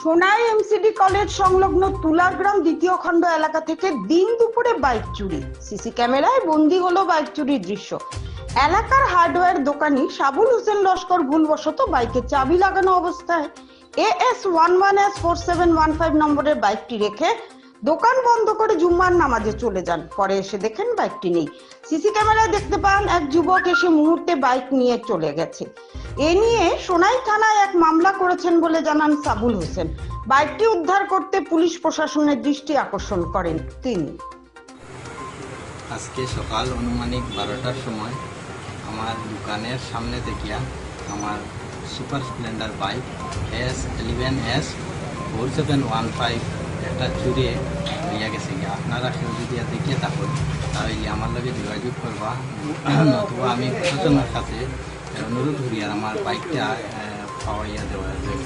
Sonai MCD college সংলগ্ন তুলাগ্রাম দ্বিতীয় খণ্ড এলাকা থেকে দিন দুপুরে বাইক চুরি। সিসি ক্যামেরায় বন্দী হলো বাইক চুরির দৃশ্য। এলাকার হার্ডওয়্যার দোকানি সাবুল হোসেন লস্কর ভুলবশত বাইকে চাবি লাগানো অবস্থায় AS11S4715 নম্বরের বাইকটি রেখে দোকান বন্ধ করে জুম্মার নামাজে চলে যান। পরে এসে দেখেন বাইকটি নেই। সিসি ক্যামেরায় দেখতে পান এক যুবক এসে মুহূর্তে বাইক নিয়ে চলে গেছে। এ নিয়ে সোনাই থানায় এক মামলা করেছেন বলে জানান সাবুল হোসেন। বাইকটি উদ্ধার করতে পুলিশ প্রশাসনের দৃষ্টি আকর্ষণ করেন তিনি। আজকে সকাল আনুমানিক 12টার সময় আমার দোকানের সামনে থেকে আমার সুপার স্প্লেন্ডার বাইক AS11S4715 একটা চুরি হইয়া গেছে। আপনারা কেউ যদি দেখে থাকুন তাহলে আমার লগে যোগাযোগ করবা, নতুবা আমি প্রশাসনের কাছে অনুরোধ করি আর আমার বাইকটা পাওয়াইয়া দেওয়া যায়।